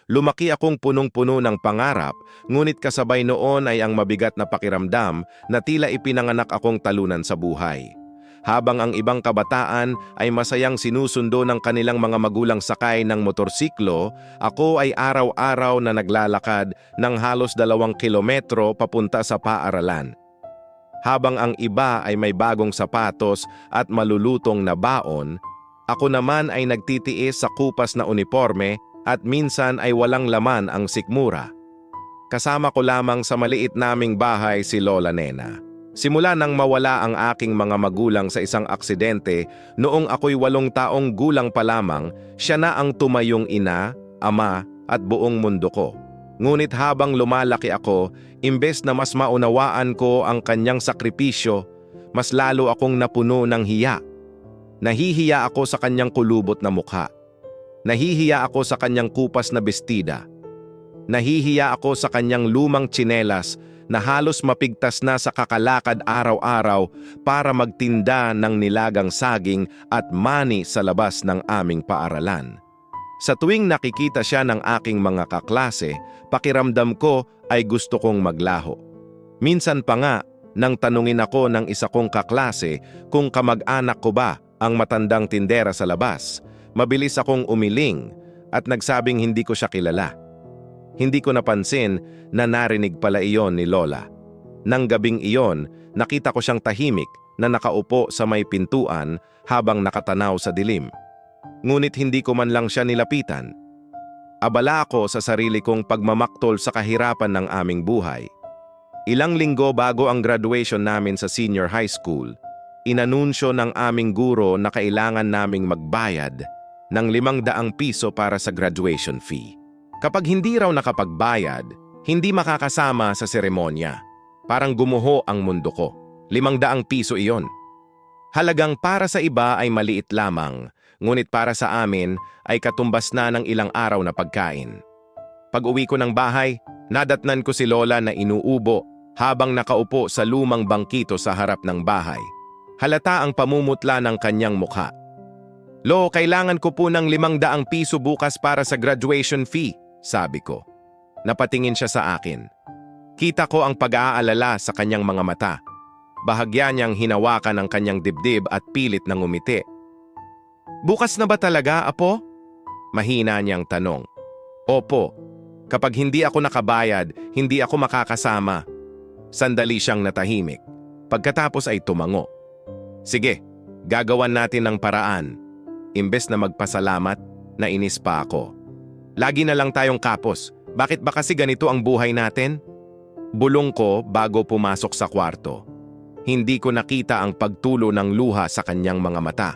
Lumaki akong punong-puno ng pangarap, ngunit kasabay noon ay ang mabigat na pakiramdam na tila ipinanganak akong talunan sa buhay. Habang ang ibang kabataan ay masayang sinusundo ng kanilang mga magulang sakay ng motorsiklo, ako ay araw-araw na naglalakad ng halos 2 kilometro papunta sa paaralan. Habang ang iba ay may bagong sapatos at malulutong na baon, ako naman ay nagtitiis sa kupas na uniforme at minsan ay walang laman ang sikmura. Kasama ko lamang sa maliit naming bahay si Lola Nena. Simula nang mawala ang aking mga magulang sa isang aksidente noong ako'y 8 taong gulang pa lamang, siya na ang tumayong ina, ama at buong mundo ko. Ngunit habang lumalaki ako, imbes na mas maunawaan ko ang kanyang sakripisyo, mas lalo akong napuno ng hiya. Nahihiya ako sa kanyang kulubot na mukha. Nahihiya ako sa kanyang kupas na bestida. Nahihiya ako sa kanyang lumang tsinelas na halos mapigtas na sa kakalakad araw-araw para magtinda ng nilagang saging at mani sa labas ng aming paaralan. Sa tuwing nakikita siya ng aking mga kaklase, pakiramdam ko ay gusto kong maglaho. Minsan pa nga, nang tanungin ako ng isa kong kaklase kung kamag-anak ko ba ang matandang tindera sa labas, mabilis akong umiling at nagsabing hindi ko siya kilala. Hindi ko napansin na narinig pala iyon ni Lola. Nang gabing iyon, nakita ko siyang tahimik na nakaupo sa may pintuan habang nakatanaw sa dilim. Ngunit hindi ko man lang siya nilapitan. Abala ako sa sarili kong pagmamaktol sa kahirapan ng aming buhay. Ilang linggo bago ang graduation namin sa senior high school, inanunsyo ng aming guro na kailangan naming magbayad ng 500 piso para sa graduation fee. Kapag hindi raw nakapagbayad, hindi makakasama sa seremonya. Parang gumuho ang mundo ko. 500 piso iyon. Halagang para sa iba ay maliit lamang, ngunit para sa amin ay katumbas na ng ilang araw na pagkain. Pag-uwi ko ng bahay, nadatnan ko si Lola na inuubo habang nakaupo sa lumang bangkito sa harap ng bahay. Halata ang pamumutla ng kanyang mukha. "Lo, kailangan ko po ng 500 piso bukas para sa graduation fee," sabi ko. Napatingin siya sa akin. Kita ko ang pag-aalala sa kanyang mga mata. Bahagya niyang hinawakan ang kanyang dibdib at pilit na ngumiti. "Bukas na ba talaga, Apo?" Mahina niyang tanong. "Opo. Kapag hindi ako nakabayad, hindi ako makakasama." Sandali siyang natahimik. Pagkatapos ay tumango. "Sige, gagawan natin ng paraan." Imbes na magpasalamat, nainis pa ako. "Lagi na lang tayong kapos. Bakit ba kasi ganito ang buhay natin?" Bulong ko bago pumasok sa kwarto. Hindi ko nakita ang pagtulo ng luha sa kanyang mga mata.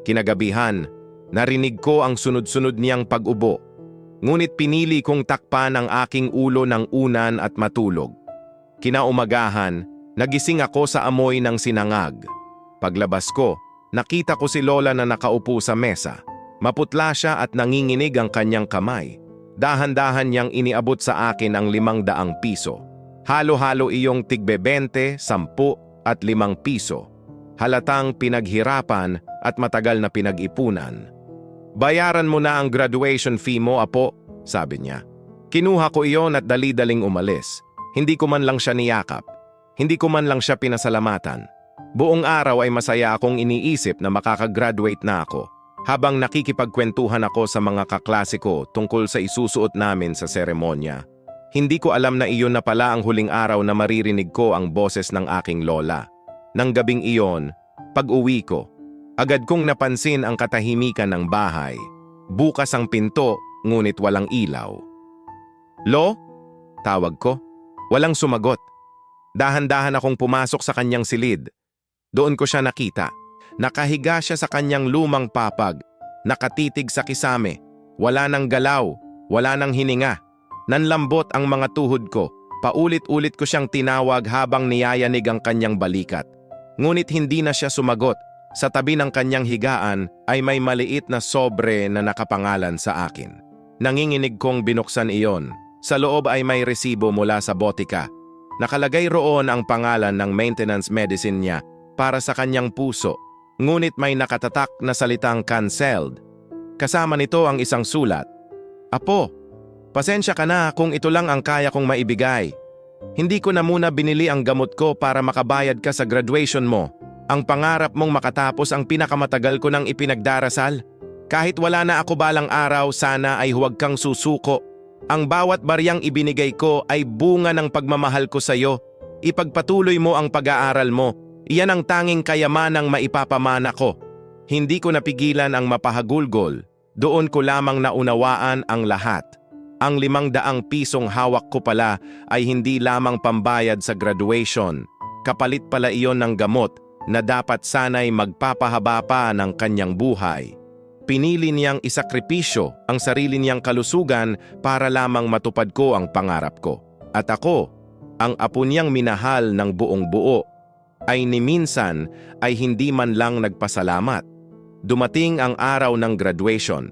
Kinagabihan, narinig ko ang sunod-sunod niyang pag-ubo. Ngunit pinili kong takpan ang aking ulo ng unan at matulog. Kinaumagahan, nagising ako sa amoy ng sinangag. Paglabas ko, nakita ko si Lola na nakaupo sa mesa. Maputla siya at nanginginig ang kanyang kamay. Dahan-dahan niyang iniabot sa akin ang 500 piso. Halo-halo iyong tig-20, 10 at 5 piso. Halatang pinaghirapan at matagal na pinag-ipunan. "Bayaran mo na ang graduation fee mo, Apo," sabi niya. Kinuha ko iyon at dali-daling umalis. Hindi ko man lang siya niyakap. Hindi ko man lang siya pinasalamatan. Buong araw ay masaya akong iniisip na makakagraduate na ako. Habang nakikipagkwentuhan ako sa mga kaklase ko tungkol sa isusuot namin sa seremonya, hindi ko alam na iyon na pala ang huling araw na maririnig ko ang boses ng aking lola. Nang gabing iyon, pag-uwi ko, agad kong napansin ang katahimikan ng bahay. Bukas ang pinto, ngunit walang ilaw. "Lo?" tawag ko. Walang sumagot. Dahan-dahan akong pumasok sa kanyang silid. Doon ko siya nakita. Nakahiga siya sa kanyang lumang papag, nakatitig sa kisame. Wala nang galaw, wala nang hininga. Nanlambot ang mga tuhod ko. Paulit-ulit ko siyang tinawag habang niyayanig ang kanyang balikat. Ngunit hindi na siya sumagot. Sa tabi ng kanyang higaan ay may maliit na sobre na nakapangalan sa akin. Nanginginig kong binuksan iyon. Sa loob ay may resibo mula sa botika. Nakalagay roon ang pangalan ng maintenance medicine niya para sa kanyang puso. Ngunit may nakatatak na salitang canceled. Kasama nito ang isang sulat. "Apo, Pasensya ka na kung ito lang ang kaya kong maibigay. Hindi ko na muna binili ang gamot ko para makabayad ka sa graduation mo. Ang pangarap mong makatapos ang pinakamatagal ko nang ipinagdarasal. Kahit wala na ako balang araw, sana ay huwag kang susuko. Ang bawat baryang ibinigay ko ay bunga ng pagmamahal ko sa iyo. Ipagpatuloy mo ang pag-aaral mo. Iyan ang tanging kayamanang maipapamana ko. Hindi ko napigilan ang mapahagulgol. Doon ko lamang naunawaan ang lahat. Ang 500 pisong hawak ko pala ay hindi lamang pambayad sa graduation. Kapalit pala iyon ng gamot na dapat sana'y magpapahaba pa ng kanyang buhay. Pinili niyang isakripisyo ang sarili niyang kalusugan para lamang matupad ko ang pangarap ko. At ako, ang apo niyang minahal ng buong buo, ay ni minsan ay hindi man lang nagpasalamat. Dumating ang araw ng graduation.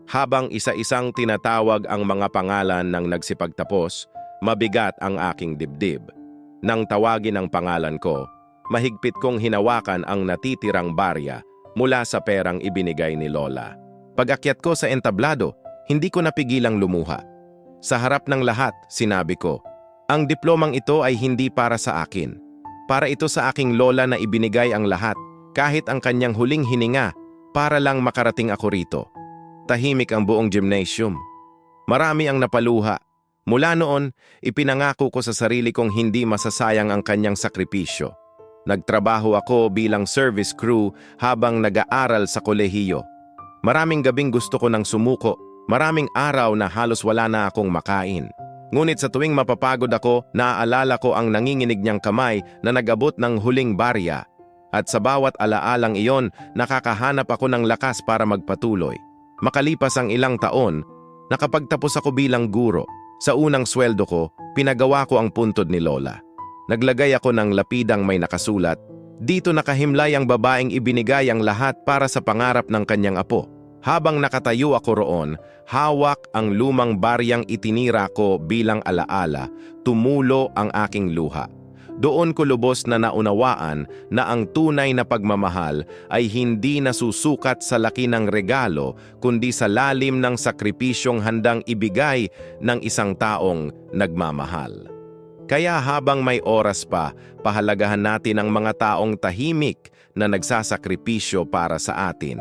Habang isa-isang tinatawag ang mga pangalan ng nagsipagtapos, mabigat ang aking dibdib. Nang tawagin ang pangalan ko, mahigpit kong hinawakan ang natitirang barya mula sa perang ibinigay ni Lola. Pag-akyat ko sa entablado, hindi ko napigilang lumuha. Sa harap ng lahat, sinabi ko, ang diplomang ito ay hindi para sa akin. Para ito sa aking lola na ibinigay ang lahat, kahit ang kanyang huling hininga, para lang makarating ako rito. Tahimik ang buong gymnasium. Marami ang napaluha. Mula noon, ipinangako ko sa sarili kong hindi masasayang ang kanyang sakripisyo. Nagtrabaho ako bilang service crew habang nag-aaral sa kolehiyo. Maraming gabing gusto ko nang sumuko, maraming araw na halos wala na akong makain. Ngunit sa tuwing mapapagod ako, naaalala ko ang nanginginig niyang kamay na nag-abot ng huling barya. At sa bawat alaalang iyon, nakakahanap ako ng lakas para magpatuloy. Makalipas ang ilang taon, nakapagtapos ako bilang guro. Sa unang sweldo ko, pinagawa ko ang puntod ni Lola. Naglagay ako ng lapidang may nakasulat, dito nakahimlay ang babaeng ibinigay ang lahat para sa pangarap ng kanyang apo. Habang nakatayo ako roon, hawak ang lumang baryang itinira ko bilang alaala, tumulo ang aking luha. Doon ko lubos na naunawaan na ang tunay na pagmamahal ay hindi nasusukat sa laki ng regalo kundi sa lalim ng sakripisyong handang ibigay ng isang taong nagmamahal. Kaya habang may oras pa, pahalagahan natin ang mga taong tahimik na nagsasakripisyo para sa atin.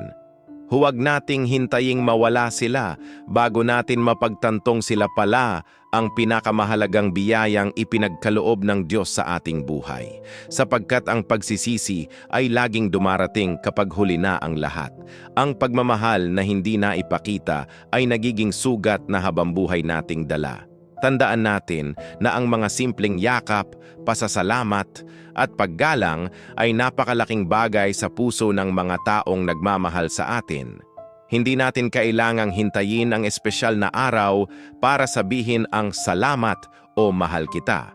Huwag nating hintaying mawala sila bago natin mapagtantong sila pala ang pinakamahalagang biyayang ipinagkaloob ng Diyos sa ating buhay. Sapagkat ang pagsisisi ay laging dumarating kapag huli na ang lahat. Ang pagmamahal na hindi na ipakita ay nagiging sugat na habambuhay nating dala. Tandaan natin na ang mga simpleng yakap, pasasalamat, at paggalang ay napakalaking bagay sa puso ng mga taong nagmamahal sa atin. Hindi natin kailangang hintayin ang espesyal na araw para sabihin ang salamat o mahal kita.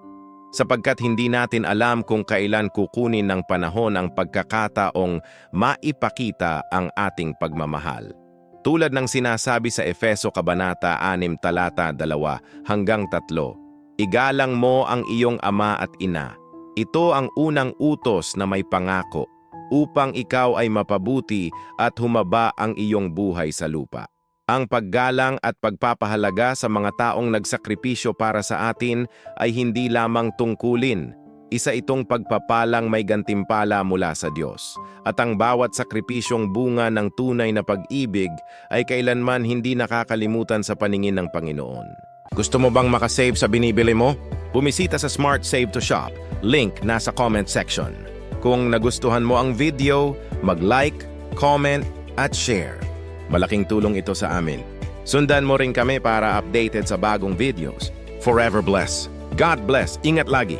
Sapagkat hindi natin alam kung kailan kukunin ng panahon ang pagkakataong maipakita ang ating pagmamahal. Tulad ng sinasabi sa Efeso Kabanata 6 talata 2 hanggang 3, igalang mo ang iyong ama at ina. Ito ang unang utos na may pangako, upang ikaw ay mapabuti at humaba ang iyong buhay sa lupa. Ang paggalang at pagpapahalaga sa mga taong nagsakripisyo para sa atin ay hindi lamang tungkulin. Isa itong pagpapalang may gantimpala mula sa Diyos. At ang bawat sakripisyong bunga ng tunay na pag-ibig ay kailanman hindi nakakalimutan sa paningin ng Panginoon. Gusto mo bang makasave sa binibili mo? Bumisita sa Smart Save to Shop. Link nasa comment section. Kung nagustuhan mo ang video, mag-like, comment, at share. Malaking tulong ito sa amin. Sundan mo rin kami para updated sa bagong videos. Forever bless. God bless. Ingat lagi.